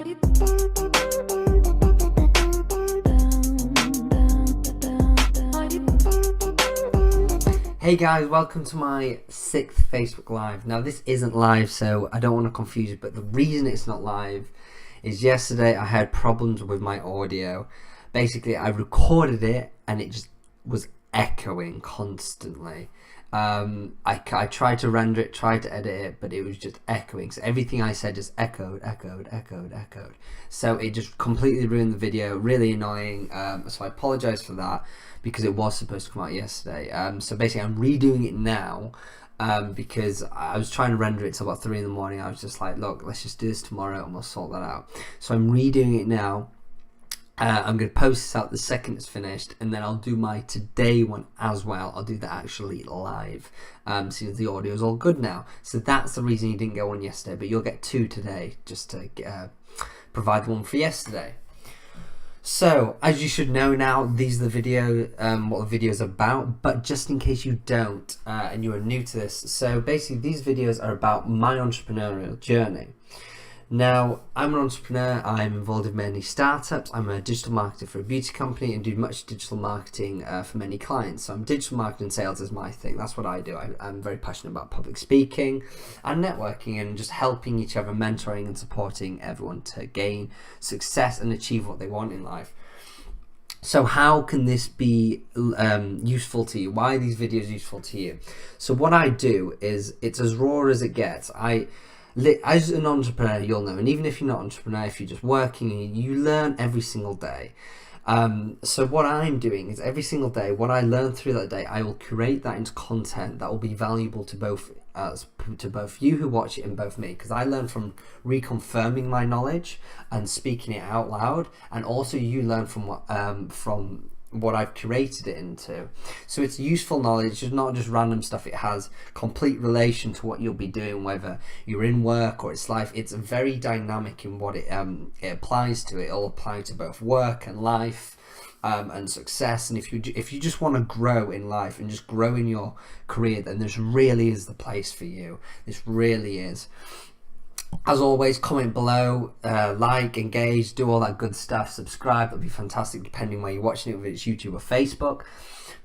Hey guys, welcome to my 6th Facebook Live. Now this isn't live, so I don't want to confuse you, but the reason it's not live is yesterday I had problems with my audio. Basically, I recorded it and it just was echoing constantly. I tried to render it, tried to edit it, but it was just echoing. So everything I said just echoed. So it just completely ruined the video, really annoying. So I apologize for that because it was supposed to come out yesterday. So basically I'm redoing it now because I was trying to render it till about 3 in the morning. I was just like, look, let's just do this tomorrow and we'll sort that out. So I'm redoing it now. I'm going to post this out the second it's finished, and then I'll do my today one as well. I'll do that actually live, since the audio is all good now. So that's the reason you didn't get one yesterday, but you'll get 2 today, just to provide the one for yesterday. So, as you should know now, these are the video, what the video is about, but just in case you don't, and you are new to this, so basically these videos are about my entrepreneurial journey. Now, I'm an entrepreneur. I'm involved in many startups. I'm a digital marketer for a beauty company and do much digital marketing for many clients. So digital marketing sales is my thing. That's what I do. I'm very passionate about public speaking and networking and just helping each other, mentoring and supporting everyone to gain success and achieve what they want in life. So how can this be useful to you? Why are these videos useful to you? So what I do is, it's as raw as it gets. As an entrepreneur, you'll know, and even if you're not an entrepreneur, if you're just working, you learn every single day. So what I'm doing is every single day, what I learn through that day, I will curate that into content that will be valuable to both you who watch it and both me, because I learn from reconfirming my knowledge and speaking it out loud, and also you learn from what I've curated it into. So it's useful knowledge. It's not just random stuff. It has complete relation to what you'll be doing, whether you're in work or it's life. It's very dynamic in what it applies to. It'll apply to both work and life and success. And if you just want to grow in life and just grow in your career, then this really is the place for you. This really is. As always, comment below, like, engage, do all that good stuff, subscribe. That'd be fantastic depending where you're watching it, whether it's YouTube or Facebook.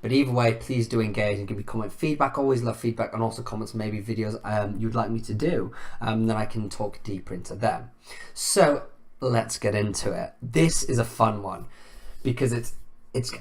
But either way, please do engage and give me comment feedback. Always love feedback, and also comments, maybe videos you'd like me to do, then I can talk deeper into them. So let's get into it. This is a fun one because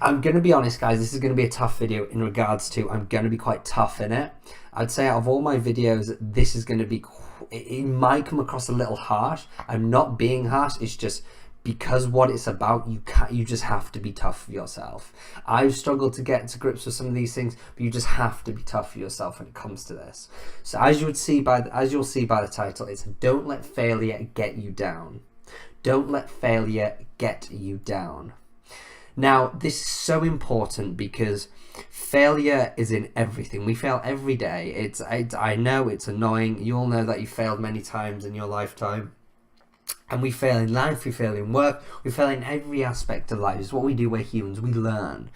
I'm going to be honest, guys, this is going to be a tough video in regards to, I'm going to be quite tough in it. I'd say out of all my videos, this is going to be, it might come across a little harsh. I'm not being harsh, it's just because what it's about, you just have to be tough for yourself. I've struggled to get to grips with some of these things, but you just have to be tough for yourself when it comes to this. So as you'll see by the title, it's don't let failure get you down. Don't let failure get you down. Now, this is so important because failure is in everything. We fail every day. I know it's annoying. You all know that you failed many times in your lifetime. And we fail in life, we fail in work, we fail in every aspect of life. It's what we do, we're humans, we learn.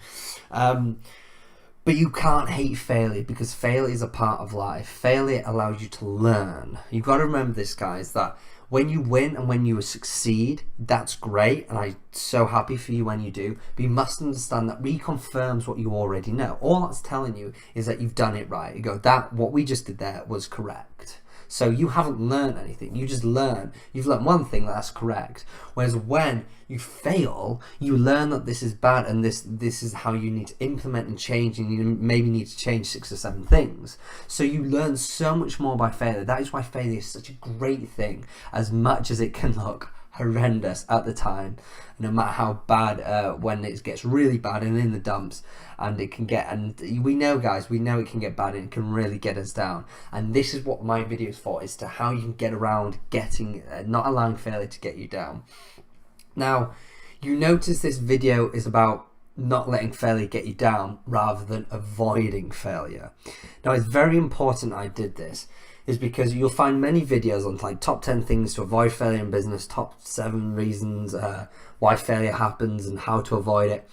But you can't hate failure because failure is a part of life. Failure allows you to learn. You've got to remember this, guys, that when you win and when you succeed, that's great, and I'm so happy for you when you do, but you must understand that reconfirms what you already know. All that's telling you is that you've done it right. You go, that what we just did there was correct. So you haven't learned anything. You just learn. You've learned one thing that's correct. Whereas when you fail, you learn that this is bad and this is how you need to implement and change, and you maybe need to change 6 or 7 things. So you learn so much more by failure. That is why failure is such a great thing, as much as it can look horrendous at the time, no matter how bad, when it gets really bad and in the dumps, and it can get, and we know, guys, we know it can get bad and it can really get us down. And this is what my video is for, is to how you can get around getting, not allowing failure to get you down. Now, you notice this video is about not letting failure get you down rather than avoiding failure. Now, it's very important I did this, is because you'll find many videos on like top 10 things to avoid failure in business, top 7 reasons why failure happens and how to avoid it.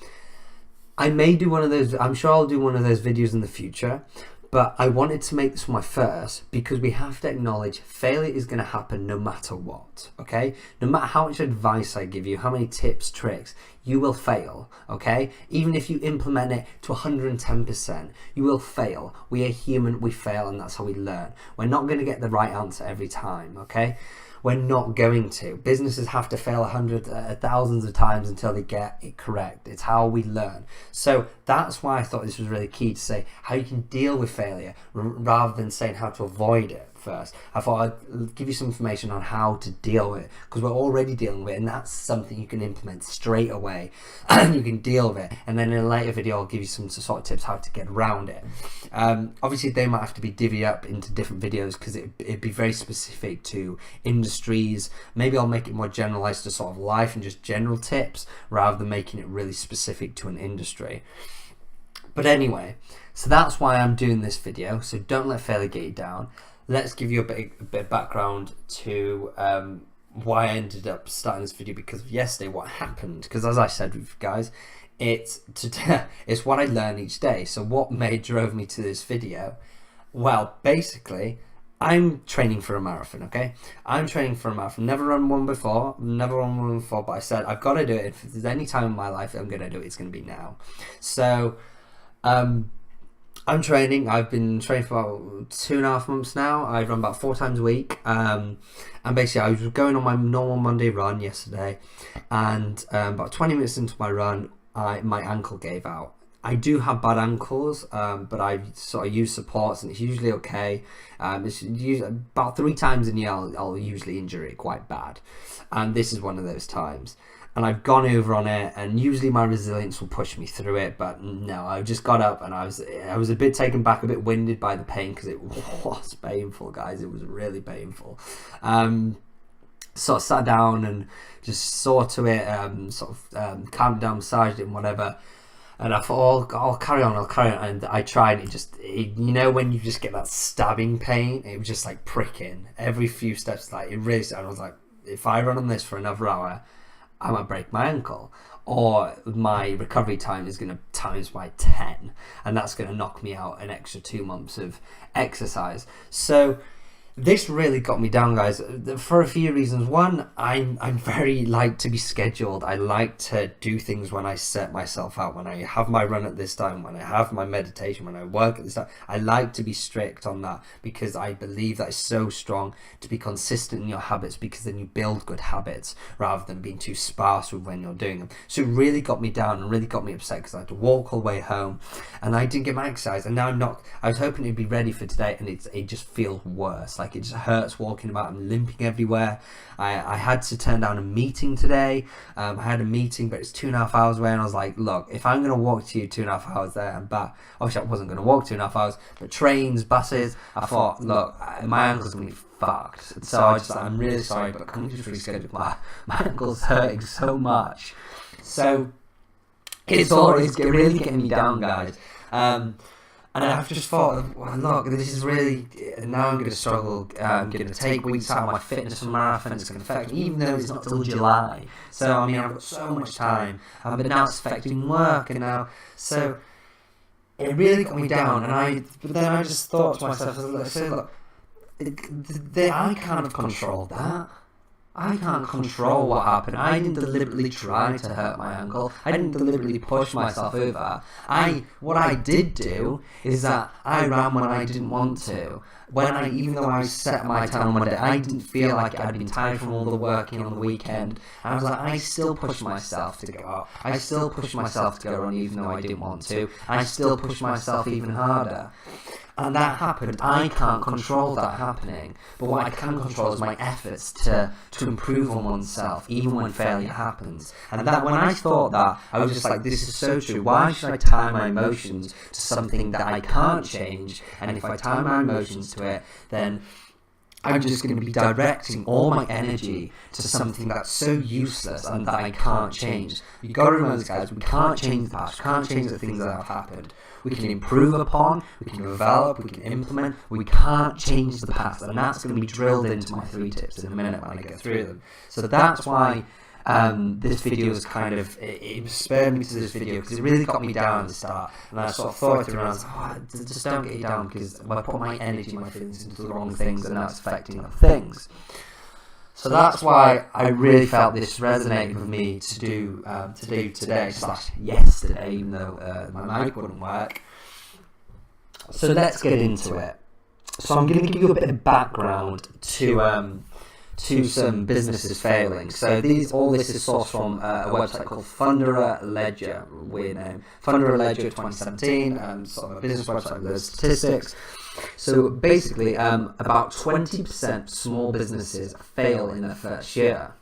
I may do one of those, I'm sure I'll do one of those videos in the future, But I wanted to make this my first because we have to acknowledge failure is going to happen no matter what, okay? No matter how much advice I give you, how many tips, tricks, you will fail, okay? Even if you implement it to 110%, you will fail. We are human, we fail, and that's how we learn. We're not going to get the right answer every time, okay? We're not going to. Businesses have to fail thousands of times until they get it correct. It's how we learn. So that's why I thought this was really key to say how you can deal with failure rather than saying how to avoid it first. I thought I'd give you some information on how to deal with it because we're already dealing with it, and that's something you can implement straight away and you can deal with it. And then in a later video I'll give you some sort of tips how to get around it. Obviously they might have to be divvied up into different videos because it'd be very specific to industries. Maybe I'll make it more generalized to sort of life and just general tips rather than making it really specific to an industry. But anyway, so that's why I'm doing this video. So don't let failure get you down. Let's give you a bit of background to why I ended up starting this video because of yesterday, what happened. Because as I said with you guys, it's what I learn each day. So what drove me to this video? Well, basically, I'm training for a marathon, okay? I'm training for a marathon. Never run one before, but I said, I've got to do it. If there's any time in my life I'm going to do it, it's going to be now. So, I'm training. I've been training for about 2.5 months now. I run about 4 times a week. And basically I was going on my normal Monday run yesterday, and about 20 minutes into my run, my ankle gave out. I do have bad ankles, but I sort of use supports and it's usually okay. It's usually about 3 times in a year I'll usually injure it quite bad. And this is one of those times. And I've gone over on it, and usually my resilience will push me through it, but no, I just got up and I was a bit taken back, a bit winded by the pain because it was painful, guys. It was really painful. Sort of sat down and just saw to it, calmed down, massaged it and whatever. And I thought, I'll carry on. And I tried, and you know when you just get that stabbing pain, it was just like pricking every few steps. Like it really, and I was like, if I run on this for another hour, I might break my ankle, or my recovery time is going to times by 10, and that's going to knock me out an extra 2 months of exercise. So this really got me down, guys, for a few reasons. One, I'm very like to be scheduled. I like to do things when I set myself out, when I have my run at this time, when I have my meditation, when I work at this time. I like to be strict on that because I believe that is so strong to be consistent in your habits, because then you build good habits rather than being too sparse with when you're doing them. So it really got me down and really got me upset because I had to walk all the way home and I didn't get my exercise, and now I'm not. I was hoping it'd be ready for today, and it just feels worse. Like it just hurts walking about. I'm limping everywhere. I had to turn down a meeting today. I had a meeting, but it's 2.5 hours away, and I was like, look, if I'm going to walk to you 2.5 hours there and back, obviously I wasn't going to walk 2.5 hours, but trains, buses, I thought, look, my ankle's going to be fucked. So I'm really sorry, but can we just reschedule? My ankle's hurting so much. So it's really getting me down, guys. And I've just thought, well, look, this is really, now I'm going to struggle. I'm going to take weeks out of my fitness for marathon. It's going to affect me, even though it's not till July. So, I mean, I've got so much time. But now it's affecting work. And now, so it really got me down. But then I just thought to myself, look, I can't have controlled that. I can't control what happened. I didn't deliberately try to hurt my ankle. I didn't deliberately push myself over. What I did do is that I ran when I didn't want to. Even though I set my time on Monday, I didn't feel like I'd been tired from all the working on the weekend. I was like, I still pushed myself to go out. I still pushed myself to go run even though I didn't want to. I still pushed myself even harder. And that happened. I can't control that happening. But what I can control is my efforts to improve on oneself, even when failure happens. And that when I thought that, I was just like, this is so true. Why should I tie my emotions to something that I can't change? And if I tie my emotions to it, then I'm just going to be directing all my energy to something that's so useless and that I can't change. You've got to remember, guys, we can't change the past. We can't change the things that have happened. We can improve upon, we can develop, we can implement. We can't change the past, and that's going to be drilled into my 3 tips in a minute when I get through them. So that's why this video was kind of, it spurred me to this video because it really got me down at the start, and I sort of thought it around, just don't get you down, because I put my energy, my feelings into the wrong things, and that's affecting other things. So that's why I really felt this resonated with me to do today / yesterday, even though my mic wouldn't work. So let's get into it. So I'm going to give you a bit of background to some businesses failing. So all this is sourced from a website called Fundera Ledger, weird name. Fundera Ledger 2017, sort of a business website with statistics. So basically, about 20% small businesses fail in their first year.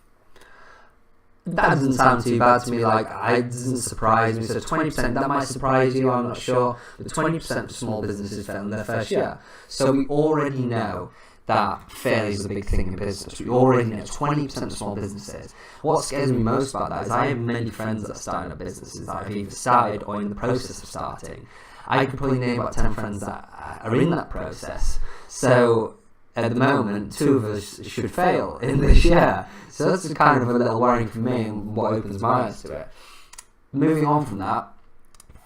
That doesn't sound too bad to me, like, it doesn't surprise me. So 20%, that might surprise you, I'm not sure. But 20% of small businesses fail in their first year. So we already know that failure is a big thing in business. We already know 20% of small businesses. What scares me most about that is I have many friends that are starting up businesses that I've either started or in the process of starting. I could probably name about 10 friends that are in that process. So at the moment, 2 of us should fail in this year. So that's kind of a little worrying for me, and what opens my eyes to it. Moving on from that,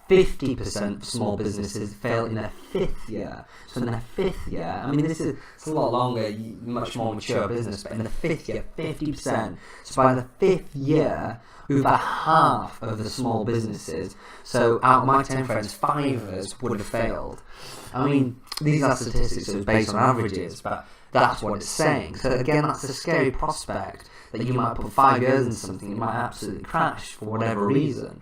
50% of small businesses fail in their 5th year. So in their 5th year, I mean, it's a lot longer, much more mature business, but in the 5th year, 50%. So by the 5th year, over half of the small businesses, so out of my 10 friends, 5 of us would have failed. I mean, these are statistics, so it's based on averages, but that's what it's saying. So again, that's a scary prospect, that you might put 5 years into something, it might absolutely crash for whatever reason.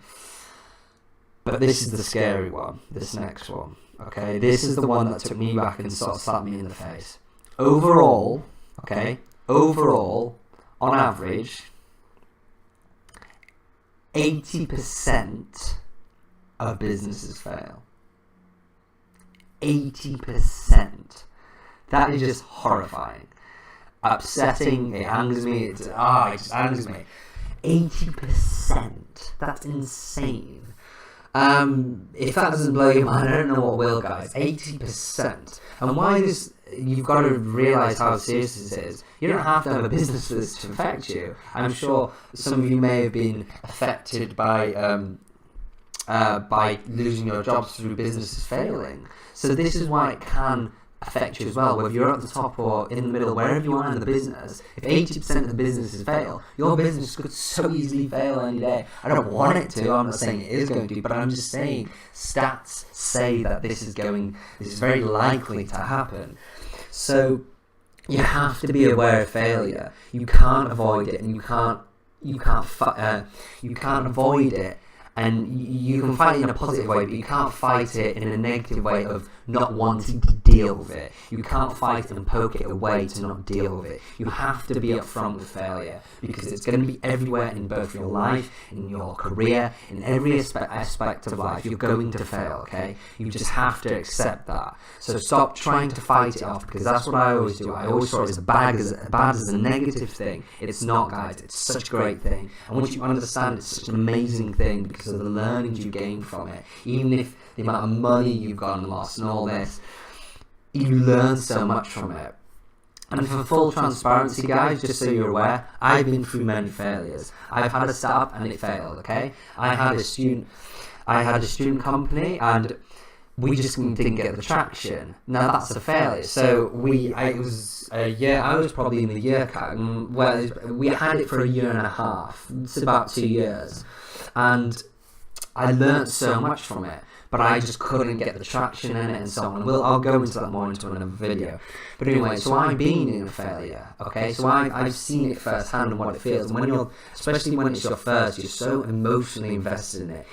But this is the scary one, this next one, okay? This is the one that took me back and sort of slapped me in the face. Overall, on average, 80% of businesses fail. 80%. That is just horrifying. Upsetting, it angers me, it just angers me. 80%. That's insane. If that doesn't blow your mind, I don't know what will, guys. 80%. And why this, you've got to realise how serious this is. You don't have to have a business for this to affect you. I'm sure some of you may have been affected by losing your jobs through businesses failing. So this is why it can affect you as well, whether you're at the top or in the middle, wherever you are in the business. If 80% of the businesses fail, your business could so easily fail any day. I don't want it to, I'm not saying it is going to, but I'm just saying stats say that this is very likely to happen. So you have to be aware of failure. You can't avoid it, and you can't avoid it. And you can fight it in a positive way, but you can't fight it in a negative way of not wanting to deal with it. You can't fight it and poke it away to not deal with it. You have to be upfront with failure, because it's going to be everywhere in both your life, in your career, in every aspect of life. You're going to fail, okay? You just have to accept that. So stop trying to fight it off, because that's what I always do. I always saw it as bad as a negative thing. It's not, guys. It's such a great thing. And once you understand it's such an amazing thing, because of the learnings you gain from it, even if the amount of money you've got and lost and all this, you learn so much from it. And for full transparency, guys, just so you're aware, I've been through many failures. I've had a startup and it failed, okay? I had a student company and we just didn't get the traction. Now that's a failure. So I was probably in the year count, where we had it for a year and a half. It's about 2 years. And I learned so much from it, but I just couldn't get the traction in it and so on. I'll go into that more into another video. But anyway, so I've been in a failure, okay? So I've seen it firsthand and what it feels. And especially when it's your first, you're so emotionally invested in it.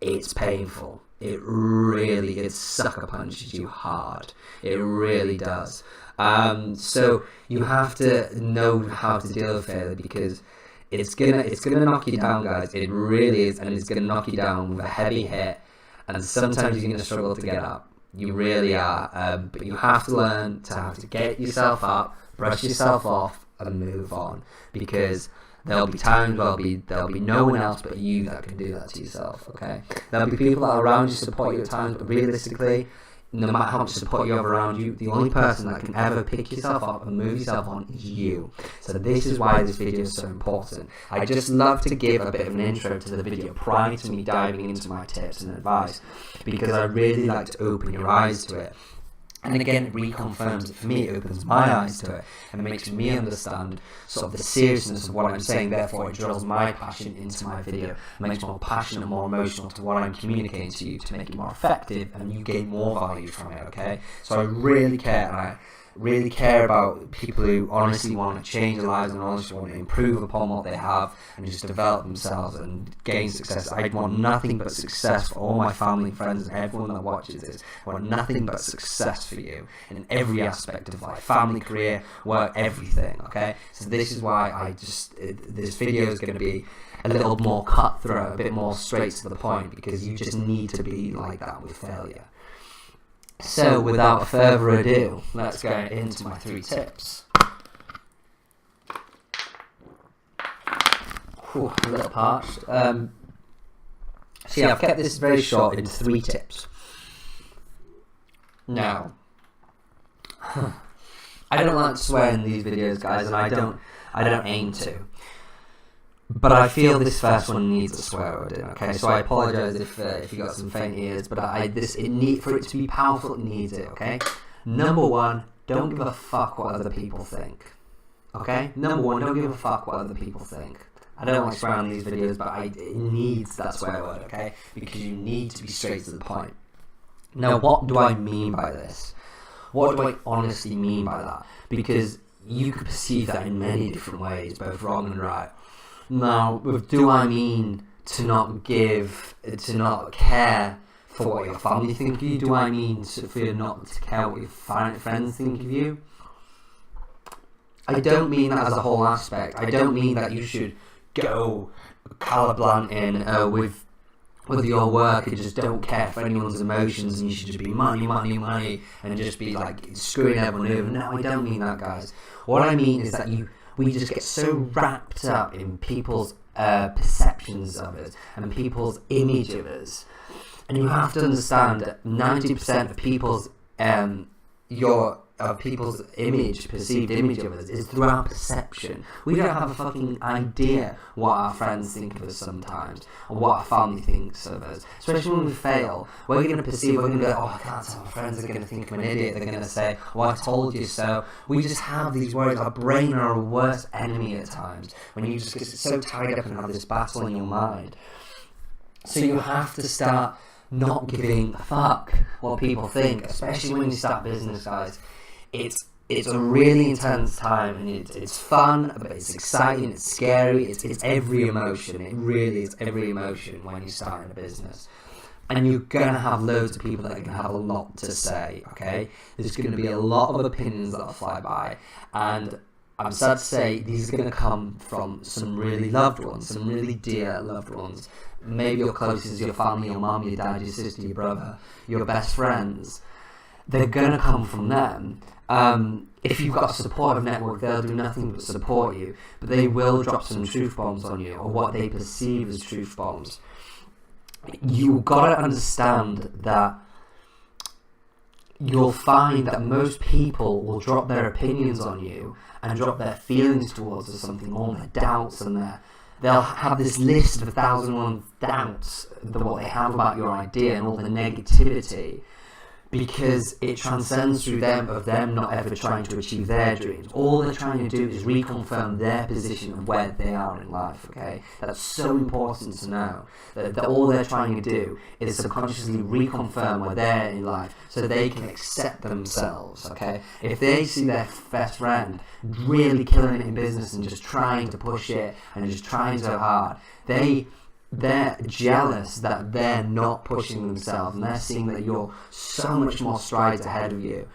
It's painful. It sucker punches you hard. It really does. So you have to know how to deal with failure, because it's gonna knock you down, guys. It really is, and it's gonna knock you down with a heavy hit. And sometimes you're gonna struggle to get up. You really are. But you have to learn to have to get yourself up, brush yourself off, and move on. Because there'll be times there'll be no one else but you that can do that to yourself. Okay? There'll be people that are around you support you at times, but realistically, no matter how much support you have around you, the only person that can ever pick yourself up and move yourself on is you. So this is why this video is so important. I just love to give a bit of an intro to the video prior to me diving into my tips and advice, because I really like to open your eyes to it. And again, it reconfirms it for me, it opens my eyes to it, and it makes me understand sort of the seriousness of what I'm saying. Therefore, it drills my passion into my video, it makes it more passionate, more emotional to what I'm communicating to you, to make it more effective, and you gain more value from it, okay? So I really care, and I really care about people who honestly want to change their lives and honestly want to improve upon what they have and just develop themselves and gain success. I want nothing but success for all my family, friends, and everyone that watches this. I want nothing but success for you in every aspect of life, family, career, work, everything, okay? So this is why this video is going to be a little more cutthroat, a bit more straight to the point, because you just need to be like that with failure. So, without further ado, let's go into my 3 tips. Whew, a little parched. So yeah, I've kept this very short into 3 tips. Now, I don't like to swear in these videos, guys, and I don't aim to. But I feel this first one needs a swear word in, okay? So I apologise if you got some faint ears, but for it to be powerful, it needs it, okay? Number 1, don't give a fuck what other people think, okay? Number 1, don't give a fuck what other people think. I don't like swearing on these videos, but it needs that swear word, okay? Because you need to be straight to the point. Now, what do I mean by this? What do I honestly mean by that? Because you could perceive that in many different ways, both wrong and right. Now, do I mean to not care for what your family think of you? Do I mean for you not to care what your friends think of you? I don't mean that as a whole aspect. I don't mean that you should go colorblind in with your work and just don't care for anyone's emotions, and you should just be money, money, money, and just be like screwing everyone over. No, I don't mean that, guys. What I mean is that we just get so wrapped up in people's perceptions of us and people's image of us, and you have to understand that 90% of people's perceived image of us is through our perception. We don't have a fucking idea what our friends think of us sometimes, or what our family thinks of us. Especially when we fail, we're going to be like, oh, I can't tell, my friends are going to think I'm an idiot, they're going to say, oh, I told you so. We just have these worries. Our brain are our worst enemy at times, when you just get so tied up and have this battle in your mind. So you have to start not giving a fuck what people think, especially when you start business, guys. It's a really intense time, and it's fun, but it's exciting, it's scary, it's every emotion. It really is every emotion when you start in a business. And you're going to have loads of people that are going to have a lot to say, okay? There's going to be a lot of opinions that'll fly by, and I'm sad to say these are going to come from some really loved ones, some really dear loved ones. Maybe your closest is your family, your mum, your dad, your sister, your brother, your best friends. They're going to come from them. If you've got a supportive network, they'll do nothing but support you, but they will drop some truth bombs on you, or what they perceive as truth bombs. You've got to understand that you'll find that most people will drop their opinions on you and drop their feelings towards something, all their doubts, and they'll have this list of 1,001 doubts that what they have about your idea and all the negativity, because it transcends through them not ever trying to achieve their dreams. All they're trying to do is reconfirm their position of where they are in life, okay? That's so important to know, that all they're trying to do is subconsciously reconfirm where they're in life so they can accept themselves, okay? If they see their best friend really killing it in business and just trying to push it and just trying so hard, they're jealous that they're not pushing themselves, and they're seeing that you're so much more strides ahead of you.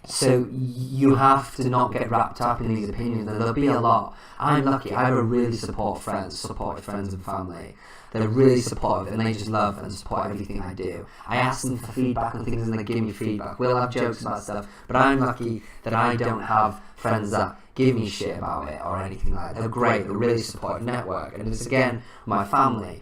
So you have to not get wrapped up in these opinions, and there'll be a lot. I'm lucky, I have a really supportive friends and family. They're really supportive, and they just love and support everything I do. I ask them for feedback on things, and they give me feedback. We'll have jokes about stuff, but I'm lucky that I don't have friends that give me shit about it or anything like that. They're great, they're really supportive network, and it's again my family.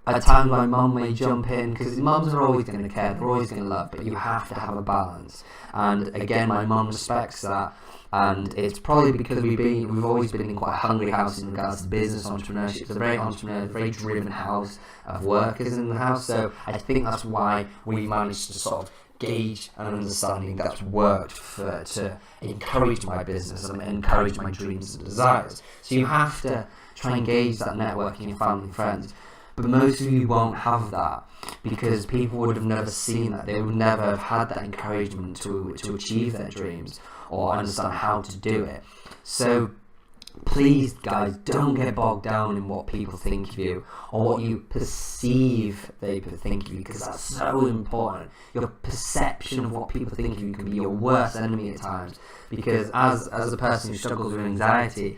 at times my mum may jump in, because mums are always going to care, they're always going to love, but you have to have a balance. And again, my mum respects that, and it's probably because we've always been in quite a hungry house in regards to business entrepreneurship. It's a very entrepreneurial, very driven house of workers in the house, so I think that's why we managed to sort of gauge an understanding that's worked to encourage my business and encourage my dreams and desires. So you have to try and gauge that network in your family and friends. But most of you won't have that, because people would have never seen that. They would never have had that encouragement to achieve their dreams or understand how to do it. So please, guys, don't get bogged down in what people think of you or what you perceive they think of you, because that's so important. Your perception of what people think of you can be your worst enemy at times, because as a person who struggles with anxiety,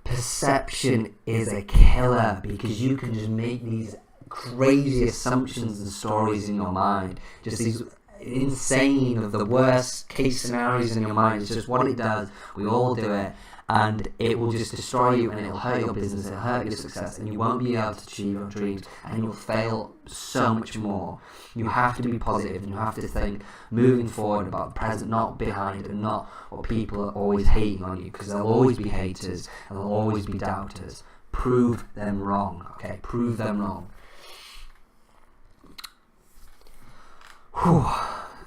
perception is a killer, because you can just make these crazy assumptions and stories in your mind, just these insane of the worst case scenarios in your mind. It's just what it does. We all do it, and it will just destroy you, and it'll hurt your business, it'll hurt your success, and you won't be able to achieve your dreams, and you'll fail so much more. You have to be positive, and you have to think moving forward about the present, not behind, and not what people are always hating on you, because there'll always be haters and there'll always be doubters. Prove them wrong, okay? Prove them wrong. Whew.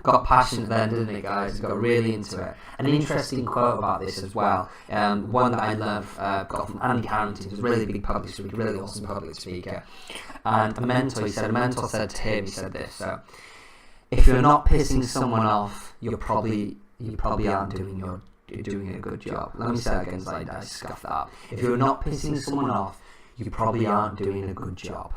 Got passionate then, didn't it, guys? Got really into it. An interesting quote about this as well, one that I love, got from Andy Harrington, who's a really big public speaker, really awesome public speaker. And a mentor said to him, he said this: so, if you're not pissing someone off, you probably aren't doing a good job. Let me say that again, so I scuffed that up. If you're not pissing someone off, you probably aren't doing a good job.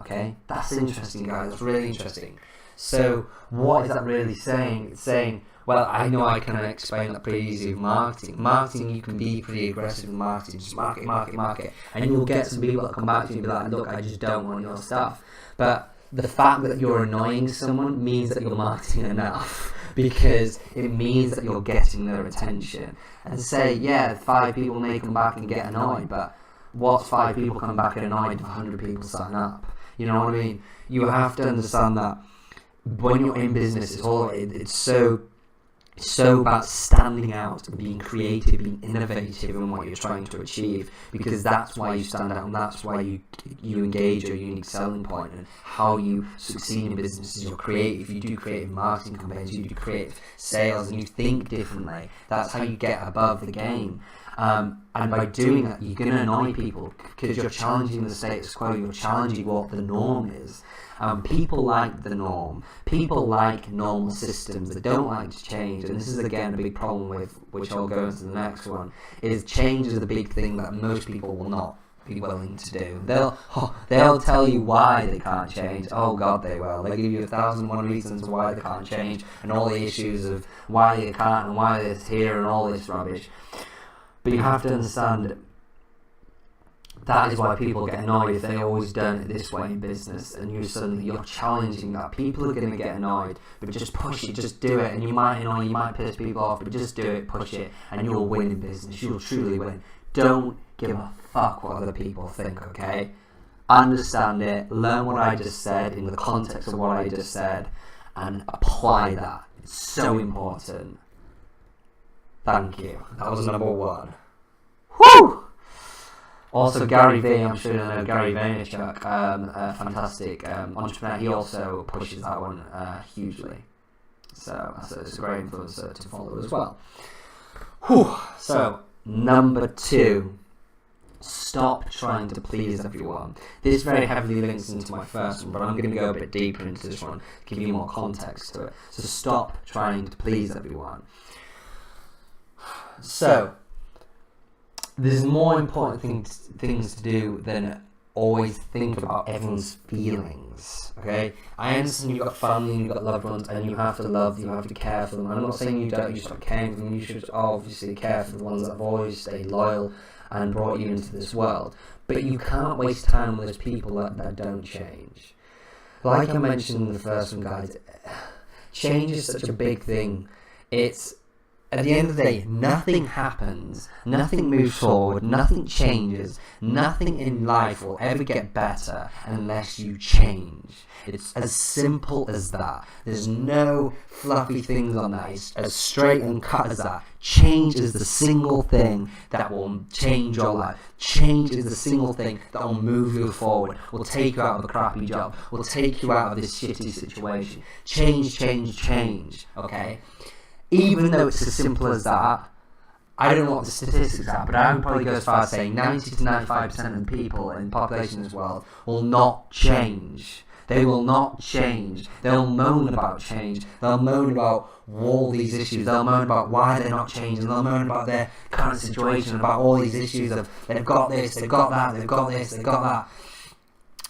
Okay, that's interesting, guys. That's really interesting. So what is that really saying? It's saying, well, I know I can explain that pretty easily with marketing. Marketing, you can be pretty aggressive in marketing, just market, and you'll get some people that come back to you and be like, look, I just don't want your stuff. But the fact that you're annoying someone means that you're marketing enough, because it means that you're getting their attention. And say, yeah, 5 people may come back and get annoyed, but what's 5 people coming back and annoyed if 100 people sign up? You know what I mean? You have to understand that when you're in business, it's so about standing out and being creative, being innovative in what you're trying to achieve, because that's why you stand out, and that's why you engage your unique selling point, and how you succeed in business is you're creative. You do creative marketing campaigns, you do creative sales, and you think differently. That's how you get above the game. And by doing that, you're going to annoy people, because you're challenging the status quo, you're challenging what the norm is. People like the norm. People like normal systems. They don't like to change. And this is, again, a big problem with, which I'll go into the next one, is change is the big thing that most people will not be willing to do. They'll tell you why they can't change. Oh God, they will. They give you 1,001 reasons why they can't change, and all the issues of why they can't and why it's here and all this rubbish. But you have to understand that is why people get annoyed if they always done it this way in business, and you're challenging that. People are going to get annoyed, but just push it, just do it. And you might annoy, you might piss people off, but just do it, push it, and you'll win in business. You'll truly win. Don't give a fuck what other people think, okay? Understand it, learn what I just said in the context of what I just said, and apply that. It's so important. Thank you. That was number 1. Woo! Also, Gary Vee, I'm sure you know Gary Vaynerchuk, a fantastic entrepreneur. He also pushes that one hugely. So it's a great influencer to follow as well. Whew. So, number 2. Stop trying to please everyone. This very heavily links into my first one, but I'm going to go a bit deeper into this one, give you more context to it. So stop trying to please everyone. So, there's more important things to do than always think about everyone's feelings, okay? I understand you've got family, you've got loved ones, and you have to love, you have to care for them. I'm not saying you stop caring for them. You should obviously care for the ones that have always stayed loyal and brought you into this world. But you can't waste time with those people that don't change. Like I mentioned in the first one, guys, change is such a big thing. It's at the end of the day, nothing happens, nothing moves forward, nothing changes, nothing in life will ever get better unless you change. It's as simple as that. There's no fluffy things on that. It's as straight and cut as that. Change is the single thing that will change your life. Change is the single thing that will move you forward, will take you out of a crappy job, will take you out of this shitty situation. Change, change, change, okay? Even though it's as simple as that, I don't know what the statistics are, but I would probably go as far as saying 90 to 95% of the people in the population in this world will not change. They will not change. They'll moan about change. They'll moan about all these issues. They'll moan about why they're not changing. They'll moan about their current situation, about all these issues of they've got this, they've got that, they've got this, they've got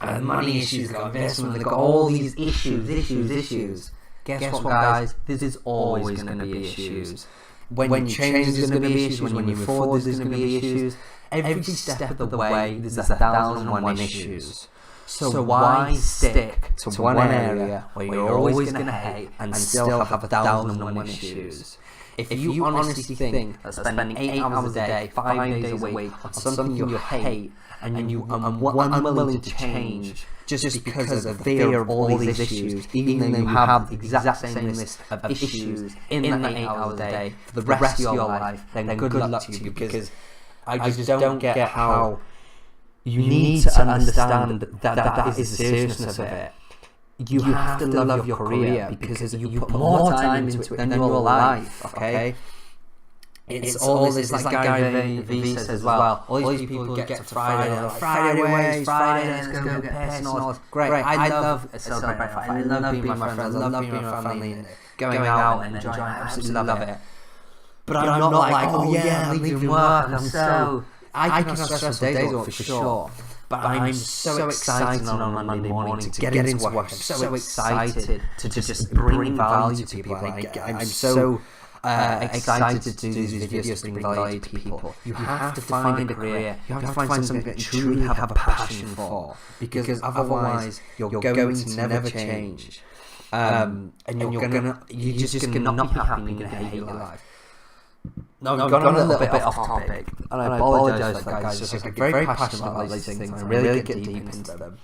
that. Money issues, they've got investment, they've got all these issues. Guess what, guys? This is always going to be issues. When you change, there's going to be issues. When you move forward, there's going to be issues. Every step of the way, there's 1,001 issues. So why stick to one area where you're always going to hate and still have 1,001 issues? If you honestly think that spending 8 hours a day, 5 days a week on something you hate and you are unwilling to change just because of the fear of all these issues, even though you have the exact same list of issues in that 8 hours a day for the rest of your life, then good luck to you, because I just don't get how you need to understand that is the seriousness of it. You have to love your career because you put more time into it than your life, okay? It's all this, like Gary Vee says as well. All these people who get to Friday, like, Friday, let's go get pissed and all. Great, I love celebrating my Friday. I love being with my friends, I love being with my family and going out and enjoying it. I absolutely love it. But I'm not like, oh yeah, I'm leaving work, I'm so... I can have stressful days for sure, but I'm so excited on a Monday morning to get into work. I'm so excited to just bring value to people. I'm so excited to do these videos to bring value to people. You have to find a career. You have to find something that you truly have a passion for, because otherwise you're going to never change, and you're just gonna not be happy. You're gonna hate your life. No, I've gone a little bit off topic, and I apologise for that, guys. It's just very passionate about these things, and I really get deep into them.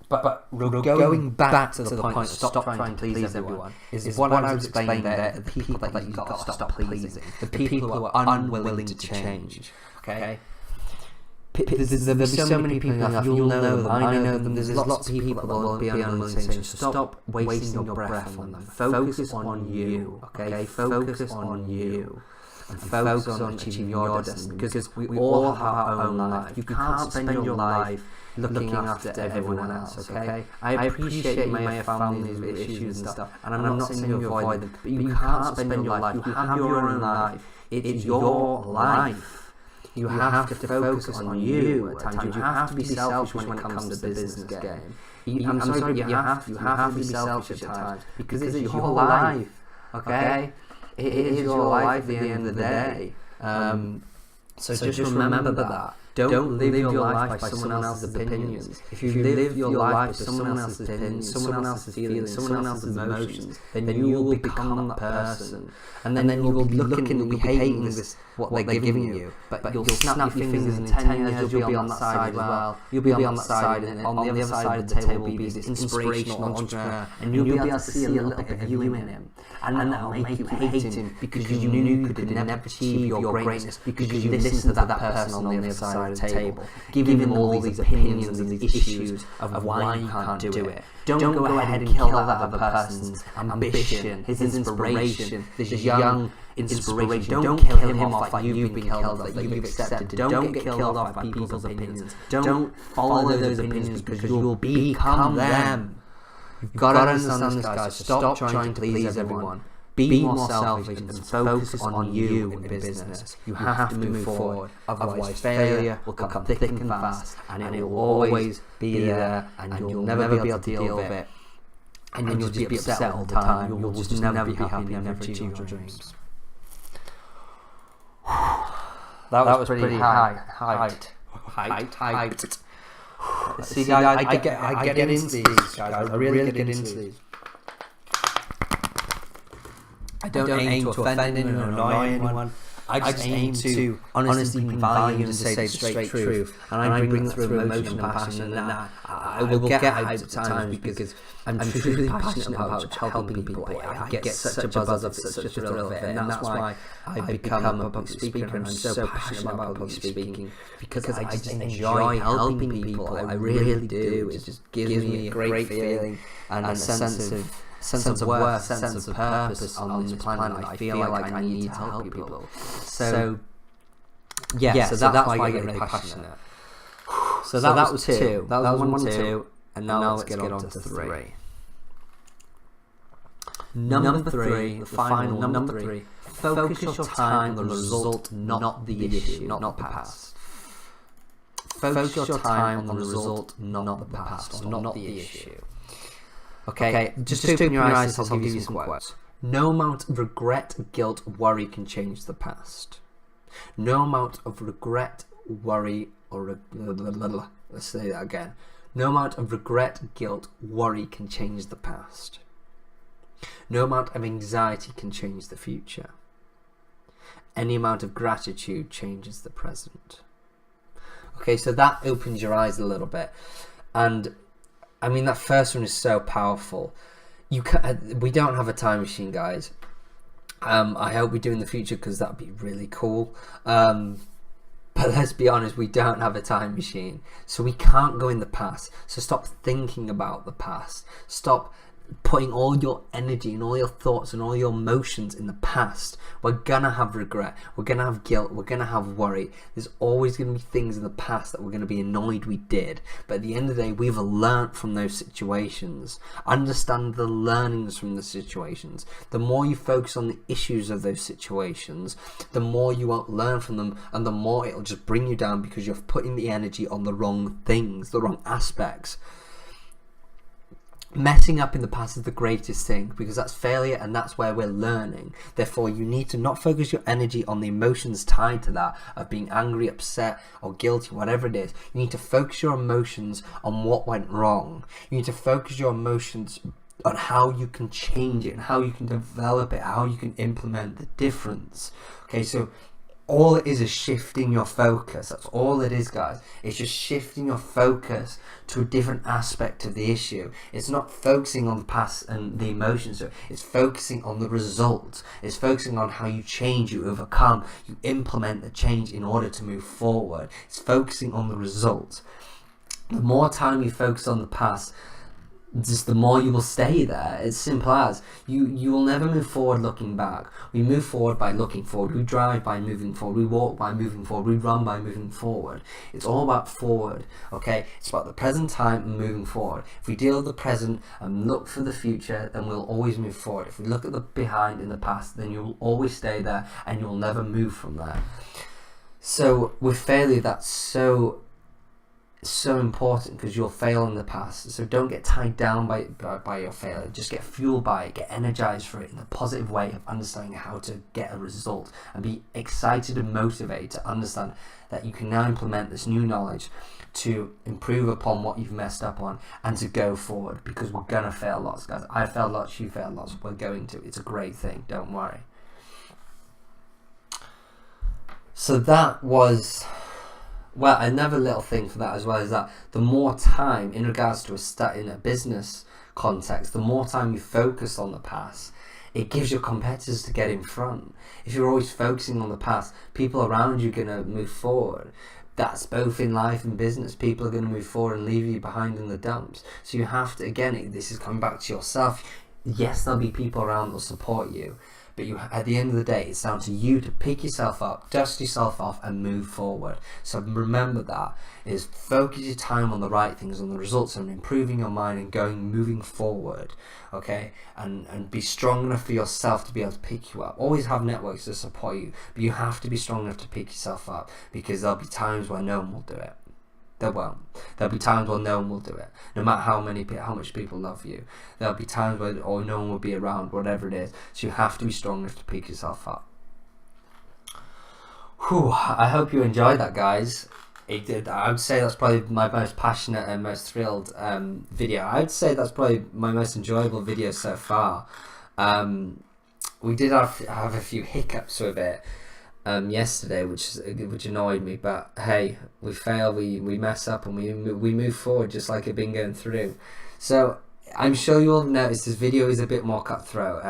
But going back to the point of stop trying to please everyone is what I was explaining there, the people that you've got to stop pleasing, the people who are unwilling to change, okay? There'll be so many people in life, you'll know them, I know them, there's lots of people that will be unwilling to change. Stop wasting your breath on them. Focus on you, okay? Focus on you. And focus on achieving your destiny, because we all have our own life. You can't spend your life looking after everyone else, okay? I appreciate you may have families with issues and stuff, and I'm not saying you avoid them, but you can't spend your life. You have your own life. It's your life. You have to focus on you at times. You have to be selfish when it comes to the business game. I'm sorry, but you have to be selfish at times, because it's your life, okay? It is your life at the end of the day. So just remember that. Don't live your life by someone else's opinions. If you live your life by someone else's opinions, someone else's feelings, someone else's emotions, then you will become that person. And then you will be looking and be hating this, what they're giving you. But you'll snap your fingers, and in 10 years you'll be on that side as well. You'll be on that side, and on the other side of the table will be this inspirational entrepreneur, and you'll be able to see a little bit of you in him. And that'll make you hate him, because you knew you could never achieve your greatness, because you listened to that person on the other side of the table, giving them all these opinions and these issues of why you can't do it. Don't go ahead and kill that other person's ambition, his inspiration, this young inspiration. Don't kill him off like you've been killed off, like you've accepted. Don't get killed off by people's opinions. Don't follow those opinions, because you will become them. You've got to understand this, guys. Stop trying to please everyone. Be more selfish and focus on you in business. You have to move forward. Otherwise, failure will come thick and fast, and it will always be there, and you'll never be able to deal with it. And then you'll just be upset all the time. You'll just never be happy and never achieve your dreams. That was pretty hyped. See, guys, I get into these, guys. I really get into these. I don't aim to offend anyone or annoy anyone. I just aim to honestly bring value and say the straight truth, and I bring that through emotion and passion, and that I will get hyped at times because I'm truly passionate about helping people. I get such a buzz of it, such a thrill of it, and that's why I've become a public speaker. And I'm so passionate about public speaking because I just enjoy helping people. I really do. It just gives me a great feeling and a sense of worth, sense of purpose on this planet. I feel like I need to help people. So yeah, so that's why I get really passionate. So that was two. That was one and two, and now let's get on to three. Number three, the final number three. Focus your time on the result, not the issue, not the past. Focus your time on the result, not the past, or not the issue. Okay, just open your eyes, I'll give you some quotes. No amount of regret, guilt, worry can change the past. No amount of regret, worry, or let's say that again. No amount of regret, guilt, worry can change the past. No amount of anxiety can change the future. Any amount of gratitude changes the present. Okay, so that opens your eyes a little bit, and I mean, that first one is so powerful. We don't have a time machine, guys. I hope we do in the future because that'd be really cool. But let's be honest, we don't have a time machine. So we can't go in the past. So stop thinking about the past. Stop putting all your energy and all your thoughts and all your emotions in the past. We're gonna have regret, we're gonna have guilt, we're gonna have worry. There's always gonna be things in the past that we're gonna be annoyed we did, but at the end of the day, we've learnt from those situations. Understand the learnings from the situations. The more you focus on the issues of those situations, the more you won't learn from them, and the more it'll just bring you down because you're putting the energy on the wrong things, the wrong aspects. Messing up in the past is the greatest thing because that's failure and that's where we're learning. Therefore, you need to not focus your energy on the emotions tied to that of being angry, upset, or guilty, whatever it is. You need to focus your emotions on what went wrong. You need to focus your emotions on how you can change it and how you can develop it, how you can implement the difference. Okay, so all it is shifting your focus. That's all it is, guys. It's just shifting your focus to a different aspect of the issue. It's not focusing on the past and the emotions. It's focusing on the result. It's focusing on how you change, you overcome, you implement the change in order to move forward. It's focusing on the result. The more time you focus on the past, just the more you will stay there. It's simple as you will never move forward looking back. We move forward by looking forward. We drive by moving forward. We walk by moving forward. We run by moving forward. It's all about forward. Okay, it's about the present time and moving forward. If we deal with the present and look for the future, then we'll always move forward. If we look at the behind in the past, then you'll always stay there and you'll never move from there. So with failure, that's so important because you'll fail in the past. So don't get tied down by your failure. Just get fueled by it, get energized for it in a positive way of understanding how to get a result, and be excited and motivated to understand that you can now implement this new knowledge to improve upon what you've messed up on and to go forward, because we're gonna fail lots, guys. I failed lots, you failed lots, we're going to. It's a great thing, don't worry. So that was, well, another little thing for that as well is that the more time, in regards to in a business context, the more time you focus on the past, it gives your competitors to get in front. If you're always focusing on the past, people around you are going to move forward. That's both in life and business. People are going to move forward and leave you behind in the dumps. So you have to, again, this is coming back to yourself. Yes, there'll be people around that will support you, but at the end of the day, it's down to you to pick yourself up, dust yourself off, and move forward. So remember that, is focus your time on the right things, on the results, and improving your mind and moving forward, okay? And be strong enough for yourself to be able to pick you up. Always have networks to support you, but you have to be strong enough to pick yourself up, because there'll be times where no one will do it. There won't. There'll be times where no one will do it, no matter how much people love you. There'll be times where no one will be around, whatever it is. So you have to be strong enough to pick yourself up. Whew, I hope you enjoyed that, guys. I would say that's probably my most passionate and most thrilled video. I would say that's probably my most enjoyable video so far. we did have a few hiccups with it yesterday, which annoyed me. But hey, we fail, we mess up, and we move forward, just like I've been going through. So I'm sure you'll notice this video is a bit more cutthroat.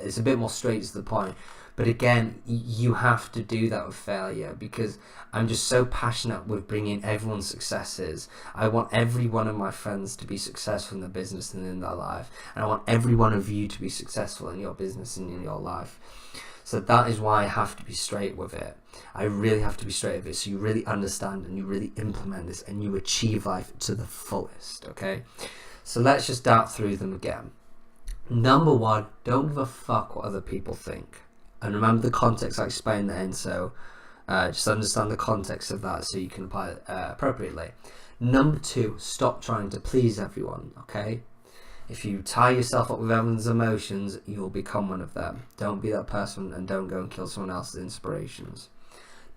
It's a bit more straight to the point. But again, you have to do that with failure, because I'm just so passionate with bringing everyone's successes. I want every one of my friends to be successful in their business and in their life. And I want every one of you to be successful in your business and in your life. So that is why I have to be straight with it. I really have to be straight with it, so you really understand and you really implement this and you achieve life to the fullest, okay? So let's just dart through them again. Number one, don't give a fuck what other people think. And remember the context I explained then, so just understand the context of that so you can apply it appropriately. Number two, stop trying to please everyone, okay? If you tie yourself up with everyone's emotions, you'll become one of them. Don't be that person, and don't go and kill someone else's inspirations.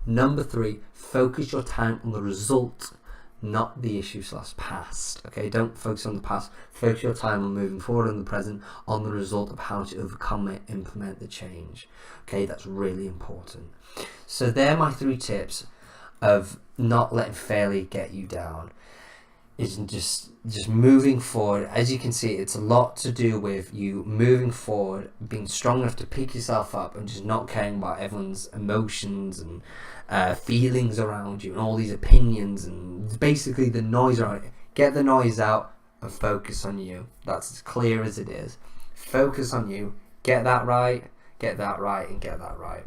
Number three, focus your time on the result, not the issue/past. Okay, don't focus on the past. Focus your time on moving forward in the present, on the result of how to overcome it, implement the change. Okay, that's really important. So they're my 3 tips of not letting failure get you down. Is just moving forward. As you can see, it's a lot to do with you moving forward, being strong enough to pick yourself up, and just not caring about everyone's emotions and feelings around you and all these opinions and basically the noise around it. Get the noise out and focus on you. That's as clear as it is. Focus on you. Get that right, get that right, and get that right.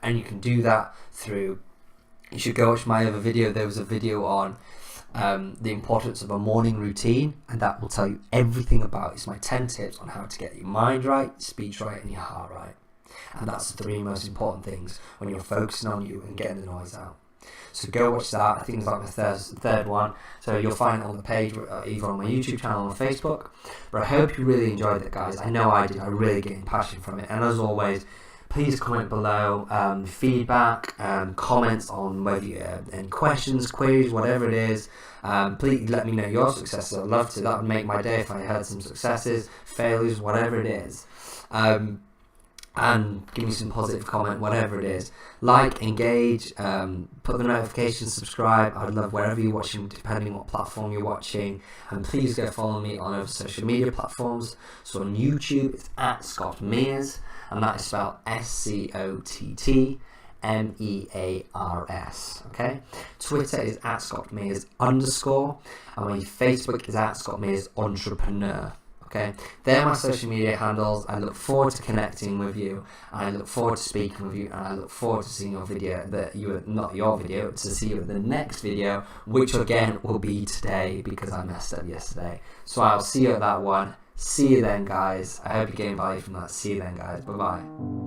And you can do that through, you should go watch my other video. There was a video on the importance of a morning routine, and that will tell you everything about it. It's my 10 tips on how to get your mind right, speech right, and your heart right. And that's the 3 most important things when you're focusing on you and getting the noise out. So go watch that. I think it's like my third one. So you'll find it on the page, either on my YouTube channel or Facebook. But I hope you really enjoyed it, guys. I know I did. I really get passion from it. And as always, please comment below feedback, comments on whether you have any questions, queries, whatever it is. Please let me know your successes. I'd love to. That would make my day if I heard some successes, failures, whatever it is. And give me some positive comment, whatever it is. Like, engage, put the notifications, subscribe. I'd love wherever you're watching, depending on what platform you're watching. And please go follow me on other social media platforms. So on YouTube, it's at Scott Mears, and that is spelled SCOTTMEARS. Okay. Twitter is at Scott Mears _, and my Facebook is at Scott Mears Entrepreneur. Okay, they're my social media handles. I look forward to connecting with you. I look forward to speaking with you, and I look forward to seeing your video. Not your video, to see you in the next video, which again will be today because I messed up yesterday. So I'll see you at that one. See you then, guys. I hope you're getting value from that. See you then, guys. Bye bye.